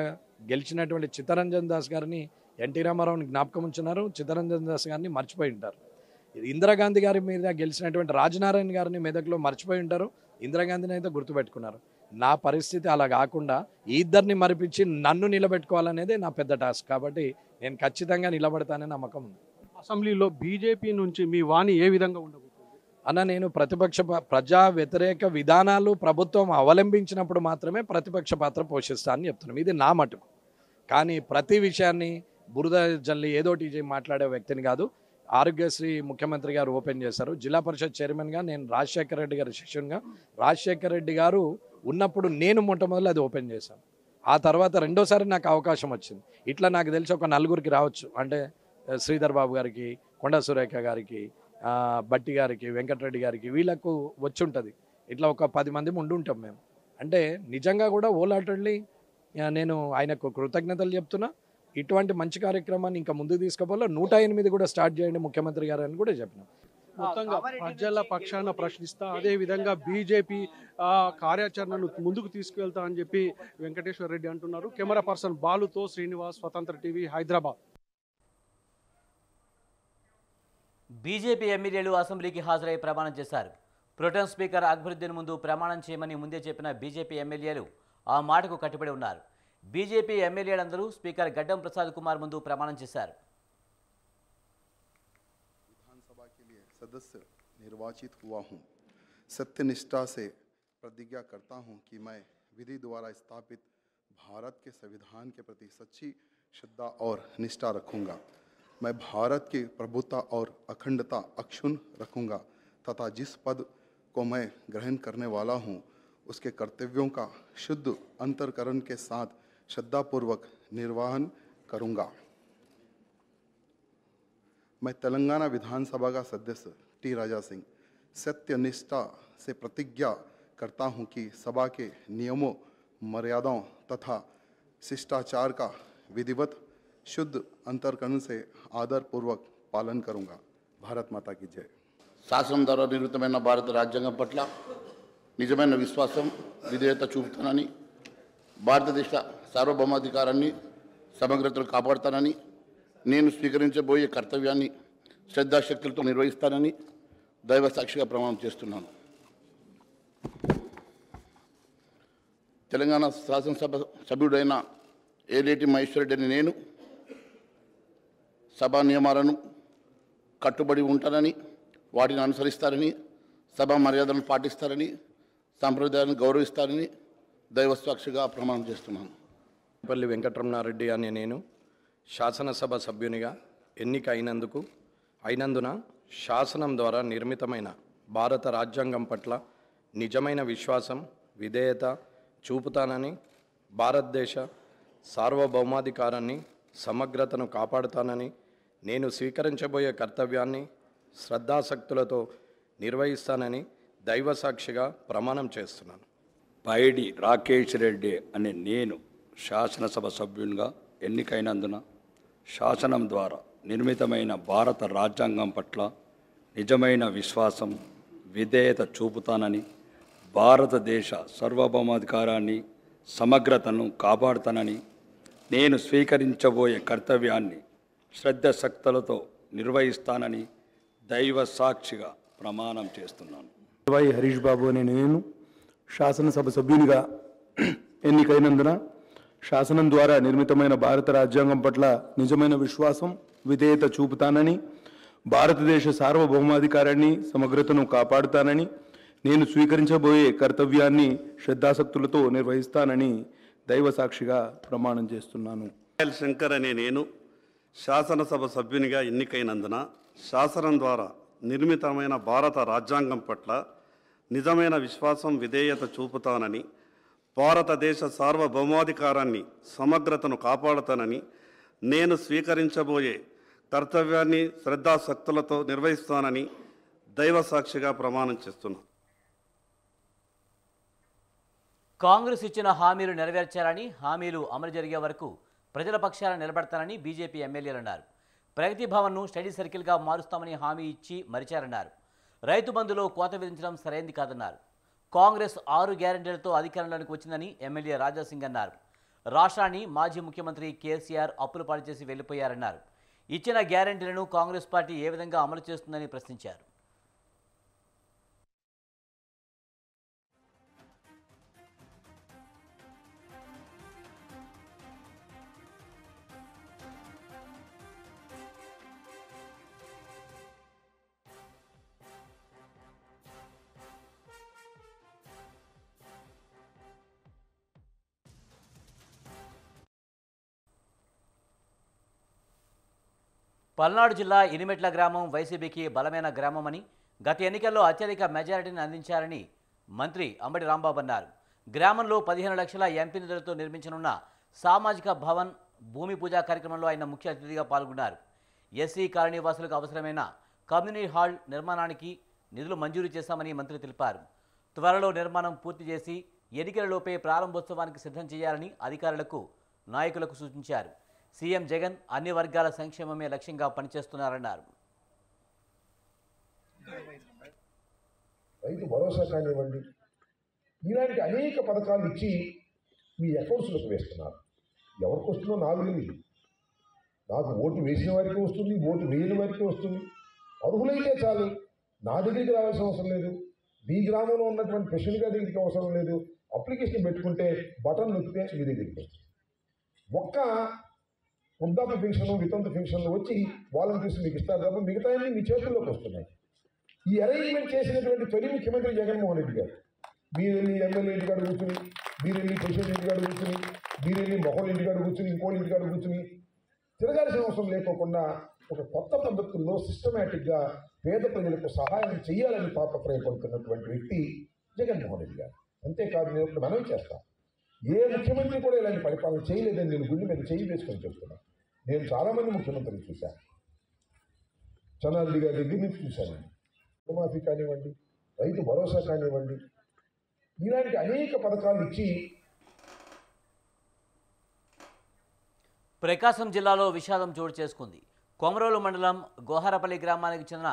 గెలిచినటువంటి చిత్తరంజన్ దాస్ గారిని ఎన్టీ రామారావుని జ్ఞాపకం ఉంచున్నారు, చిత్తరంజన్ దాస్ గారిని మర్చిపోయి ఉంటారు. ఇందిరాగాంధీ గారి మీద గెలిచినటువంటి రాజనారాయణ గారిని మెదక్లో మర్చిపోయి ఉంటారు, ఇందిరాగాంధీని అయితే గుర్తుపెట్టుకున్నారు. నా పరిస్థితి అలా కాకుండా ఈ ఇద్దరిని మరిపించి నన్ను నిలబెట్టుకోవాలనేదే నా పెద్ద టాస్క్. కాబట్టి నేను ఖచ్చితంగా నిలబడతానని నమ్మకం ఉంది. అసెంబ్లీలో బీజేపీ నుంచి మీ వాణి ఏ విధంగా ఉండబోతుంది అన్న? నేను ప్రజా వ్యతిరేక విధానాలు ప్రభుత్వం అవలంబించినప్పుడు మాత్రమే ప్రతిపక్ష పాత్ర పోషిస్తా అని చెప్తున్నాం. ఇది నా మటుకు. కానీ ప్రతి విషయాన్ని బురద జల్లి ఏదోటి మాట్లాడే వ్యక్తిని కాదు. ఆరోగ్యశ్రీ ముఖ్యమంత్రి గారు ఓపెన్ చేశారు. జిల్లా పరిషత్ చైర్మన్గా నేను రాజశేఖర రెడ్డి గారి శిష్యునిగా, రాజశేఖర రెడ్డి గారు ఉన్నప్పుడు నేను మొట్టమొదలు అది ఓపెన్ చేశాను. ఆ తర్వాత రెండోసారి నాకు అవకాశం వచ్చింది. ఇట్లా నాకు తెలిసి ఒక 4గురికి రావచ్చు. అంటే శ్రీధర్ బాబు గారికి, కొండా సురేఖ గారికి, బట్టి గారికి, వెంకటరెడ్డి గారికి, వీళ్ళకు వచ్చి ఉంటుంది. ఇట్లా ఒక 10 మంది ఉండుంటాం మేము. అంటే నిజంగా కూడా ఓలాటెడ్లీ నేను ఆయనకు కృతజ్ఞతలు చెప్తున్నా. ఇటువంటి మంచి కార్యక్రమాన్ని ఇంకా ముందుకు తీసుకుపోలో 108 కూడా స్టార్ట్ చేయండి ముఖ్యమంత్రి గారు అని కూడా చెప్పినాం. మొత్తంగా ప్రజల పక్షాన ప్రశ్నిస్తా, అదే విధంగా బీజేపీ కార్యాచరణను ముందుకు తీసుకువెళ్తా అని చెప్పి వెంకటేశ్వర రెడ్డి అంటున్నారు. కెమెరా పర్సన్ బాలుతో శ్రీనివాస్, స్వతంత్ర టీవీ, హైదరాబాద్. బీజేపీ ఎమ్మెల్యేలు అసెంబ్లీకి హాజరై ప్రమాణం చేశారు. ప్రొటెం స్పీకర్ అక్బరుద్దీన్ ముందు ప్రమాణం చేయమని ముందే చెప్పిన బీజేపీ ఎమ్మెల్యేలు ఆ మాటకు కట్టుబడి ఉన్నారు. బీజేపీ ఎమ్మెల్యేలందరూ స్పీకర్ గడ్డం ప్రసాద్ కుమార్ ముందు ప్రమాణం చేశారు. विधानसभा के लिए सदस्य निर्वाचित हुआ हूं। सत्यनिष्ठा से प्रतिज्ञा करता हूं कि मैं विधि द्वारा स्थापित भारत के संविधान के प्रति सच्ची श्रद्धा और निष्ठा रखूंगा। मैं भारत की प्रभुता और अखंडता अक्षुण्ण रखूंगा तथा जिस पद को मैं ग्रहण करने वाला हूं उसके कर्तव्यों का शुद्ध अंतर्करण के साथ श्रद्धापूर्वक निर्वहन करूंगा। मैं तेलंगाना विधानसभा का सदस्य टी राजा सिंह सत्यनिष्ठा से प्रतिज्ञा करता हूं कि सभा के नियमों, मर्यादाओं तथा शिष्टाचार का विधिवत शुद्ध अंतर्करण से आदरपूर्वक पालन करूंगा। भारत माता की जय। శాసనం ద్వారా నిర్మితమైన భారత రాజ్యాంగం పట్ల నిజమైన విశ్వాసం, విధేయత చూపుతానని, భారతదేశ సార్వభౌమాధికారాన్ని, సమగ్రతను కాపాడుతానని, నేను స్వీకరించబోయే కర్తవ్యాన్ని శ్రద్ధాశక్తులతో నిర్వహిస్తానని దైవ సాక్షిగా ప్రమాణం చేస్తున్నాను. తెలంగాణ శాసనసభ సభ్యుడైన ఏలేటి మహేశ్వరరెడ్డి నేను సభా నియమాలను కట్టుబడి ఉంటానని, వాటిని అనుసరిస్తానని సభా మర్యాదలను పాటిస్తారని, సాంప్రదాయాలను గౌరవిస్తారని దైవసాక్షిగా ప్రమాణం చేస్తున్నాను. పల్లి వెంకటరమణారెడ్డి అనే నేను శాసనసభ సభ్యునిగా ఎన్నిక అయినందున శాసనం ద్వారా నిర్మితమైన భారత రాజ్యాంగం పట్ల నిజమైన విశ్వాసం, విధేయత చూపుతానని, భారతదేశ సార్వభౌమాధికారాన్ని, సమగ్రతను కాపాడుతానని, నేను స్వీకరించబోయే కర్తవ్యాన్ని శ్రద్ధాసక్తులతో నిర్వహిస్తానని దైవసాక్షిగా ప్రమాణం చేస్తున్నాను. పైడి రాకేష్ రెడ్డి అనే నేను శాసనసభ సభ్యునిగా ఎన్నికైనందున శాసనం ద్వారా నిర్మితమైన భారత రాజ్యాంగం పట్ల నిజమైన విశ్వాసం, విధేయత చూపుతానని, భారతదేశ సార్వభౌమాధికారాన్ని, సమగ్రతను కాపాడుతానని, నేను స్వీకరించబోయే కర్తవ్యాన్ని శ్రద్ధాసక్తులతో నిర్వహిస్తానని దైవ సాక్షిగా ప్రమాణం చేస్తున్నాను. వై హరీష్ బాబు అనే నేను శాసనసభ సభ్యునిగా ఎన్నికైనందున శాసనం ద్వారా నిర్మితమైన భారత రాజ్యాంగం పట్ల నిజమైన విశ్వాసం, విధేయత చూపుతానని, భారతదేశ సార్వభౌమాధికారాన్ని, సమగ్రతను కాపాడుతానని, నేను స్వీకరించబోయే కర్తవ్యాన్ని శ్రద్ధాసక్తులతో నిర్వహిస్తానని దైవ సాక్షిగా ప్రమాణం చేస్తున్నాను. శంకర్ అనే నేను శాసనసభ సభ్యునిగా ఎన్నికైనందున శాసనం ద్వారా నిర్మితమైన భారత రాజ్యాంగం పట్ల నిజమైన విశ్వాసం, విధేయత చూపుతానని, భారతదేశ సార్వభౌమాధికారాన్ని, సమగ్రతను కాపాడుతానని, నేను స్వీకరించబోయే కర్తవ్యాన్ని శ్రద్ధాసక్తులతో నిర్వహిస్తానని దైవ సాక్షిగా ప్రమాణం చేస్తున్నాను. కాంగ్రెస్ ఇచ్చిన హామీలు నెరవేర్చారని, హామీలు అమలు జరిగే వరకు ప్రజల పక్షాన నిలబడతానని బీజేపీ ఎమ్మెల్యేలు అన్నారు. ప్రగతి భవన్ను స్టడీ సర్కిల్గా మారుస్తామని హామీ ఇచ్చి మరిచారన్నారు. రైతు బంధులో కోత విధించడం సరైంది కాదన్నారు. కాంగ్రెస్ 6 గ్యారెంటీలతో అధికారంలోకి వచ్చిందని ఎమ్మెల్యే రాజాసింగ్ అన్నారు. రాష్ట్రాన్ని మాజీ ముఖ్యమంత్రి కేసీఆర్ అప్పులు పాలు చేసి వెళ్లిపోయారన్నారు. ఇచ్చిన గ్యారెంటీలను కాంగ్రెస్ పార్టీ ఏ విధంగా అమలు చేస్తుందని ప్రశ్నించారు. పల్నాడు జిల్లా ఇనిమెట్ల గ్రామం వైసీపీకి బలమైన గ్రామమని, గత ఎన్నికల్లో అత్యధిక మెజారిటీని అందించారని మంత్రి అంబటి రాంబాబు అన్నారు. గ్రామంలో 15 లక్షల ఎంపీ నిధులతో నిర్మించనున్న సామాజిక భవన్ భూమి పూజా కార్యక్రమంలో ఆయన ముఖ్య అతిథిగా పాల్గొన్నారు. ఎస్సీ కాలనీ వాసులకు అవసరమైన కమ్యూనిటీ హాల్ నిర్మాణానికి నిధులు మంజూరు చేశామని మంత్రి తెలిపారు. త్వరలో నిర్మాణం పూర్తి చేసి ఎన్నికలలోపే ప్రారంభోత్సవానికి సిద్ధం చేయాలని అధికారులకు, నాయకులకు సూచించారు. సీఎం జగన్ అన్ని వర్గాల సంక్షేమమే లక్ష్యంగా పనిచేస్తున్నారన్నారు. రైతు భరోసా కానివ్వండి, ఇలాంటి అనేక పథకాలు ఇచ్చి మీ అకౌంట్స్లోకి వేస్తున్నారు. ఎవరికి వస్తుందో నాకు తెలియదు. నాకు ఓటు వేసిన వారికి వస్తుంది, ఓటు వేయని వారికి వస్తుంది. అర్హులైతే చాలు, నా దగ్గరికి రావాల్సిన అవసరం లేదు. మీ గ్రామంలో ఉన్నటువంటి ప్రెసిడెంట్ గారి దగ్గరికి అవసరం లేదు. అప్లికేషన్ పెట్టుకుంటే బటన్ నొక్కితే మీ దగ్గరికి వస్తుంది. ఒక్క వృద్ధాప్య పెన్షన్, వితంతు పెన్షన్లు వచ్చి వాలంటీర్స్ మీకు ఇస్తారు తప్ప మిగతా మీ చేతుల్లోకి వస్తున్నాయి. ఈ అరేంజ్మెంట్ చేసినటువంటి తొలి ముఖ్యమంత్రి జగన్మోహన్ రెడ్డి గారు. మీరు వెళ్ళి ఎమ్మెల్యే ఇంటికాడ కూర్చుని, మీరు వెళ్ళి ప్రెసిడెంట్ ఇంటికాడ కూర్చుని, మీరు వెళ్ళి మొహోళ్ళ ఇంటికాడ కూర్చుని, ఇంకోళ్ళ ఇంటికాడ కూర్చుని తిరగాల్సిన అవసరం లేకోకుండా ఒక కొత్త పద్ధతుల్లో సిస్టమేటిక్గా పేద ప్రజలకు సహాయం చేయాలని తాపత్రయపడుతున్నటువంటి వ్యక్తి జగన్మోహన్ రెడ్డి గారు. అంతేకాదు, నేను ఇప్పుడు మనవి చేస్తాను, ఏ ముఖ్యమంత్రి కూడా ఇలాంటి పరిపాలన చేయలేదని నేను గుండె మీద చేయి వేసుకొని చెప్తున్నాను. నేను చాలామంది ముఖ్యమంత్రులు చూశాను. చంద్రబాబు గారి దగ్గర నుంచి చూశాను. రుణమాఫీ కానివ్వండి, రైతు భరోసా కానివ్వండి, ఇలాంటి అనేక పథకాలు ఇచ్చి. ప్రకాశం జిల్లాలో విషాదం చోటు చేసుకుంది. కొమరోలు మండలం గోహారపల్లి గ్రామానికి చెందిన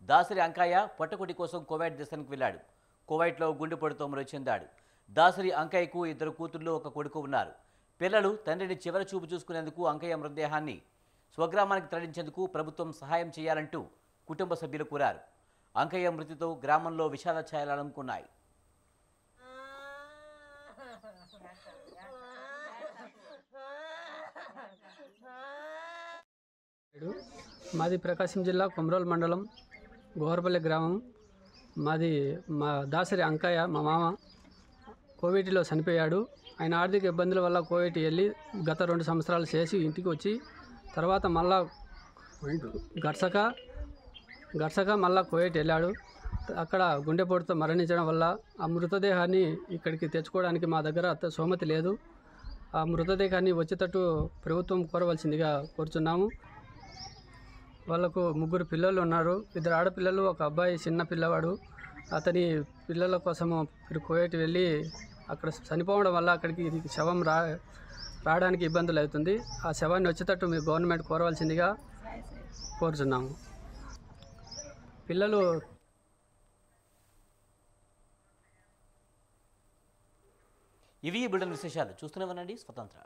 దాసరి అంకయ్య పొట్టకుటి కోసం కువైట్ దేశానికి వెళ్ళాడు. కువైట్లో గుండెపోటుతో మృతి చెందాడు. దాసరి అంకయ్యకు 2 కూతుళ్లు, 1 కొడుకు ఉన్నారు. పిల్లలు తండ్రిని చివరి చూపు చూసుకునేందుకు అంకయ్య మృతదేహాన్ని స్వగ్రామానికి తరలించేందుకు ప్రభుత్వం సహాయం చేయాలంటూ కుటుంబ సభ్యులు కోరారు. అంకయ్య మృతితో గ్రామంలో విషాద ఛాయలు అలుముకున్నాయి. మాది ప్రకాశం జిల్లా కొమరోలు మండలం గోహరపల్లి గ్రామం. మా దాసరి అంకయ్య మా మామ కోవిడ్లో చనిపోయాడు. ఆయన ఆర్థిక ఇబ్బందుల వల్ల కోవిడ్ వెళ్ళి గత 2 సంవత్సరాలు చేసి ఇంటికి వచ్చి తర్వాత మళ్ళా గట్సక మళ్ళా కోవిడ్ వెళ్ళాడు. అక్కడ గుండెపోటుతో మరణించడం వల్ల ఆ మృతదేహాన్ని ఇక్కడికి తెచ్చుకోవడానికి మా దగ్గర సోమతి లేదు. ఆ మృతదేహాన్ని వచ్చేటట్టు ప్రభుత్వం కోరవలసిందిగా కోరుచున్నాము. వాళ్ళకు 3 పిల్లలు ఉన్నారు, 2 ఆడపిల్లలు, 1 అబ్బాయి చిన్న పిల్లవాడు. అతని పిల్లల కోసము కోవిడ్ వెళ్ళి అక్కడ చనిపోవడం వల్ల అక్కడికి శవం రావడానికి ఇబ్బందులు అవుతుంది. ఆ శవాన్ని వచ్చేటట్టు మీరు గవర్నమెంట్ కోరవలసిందిగా కోరుచున్నాము. పిల్లలు ఇవి ఈ బులెటిన్ విశేషాలు. చూస్తూనే ఉండండి స్వతంత్ర.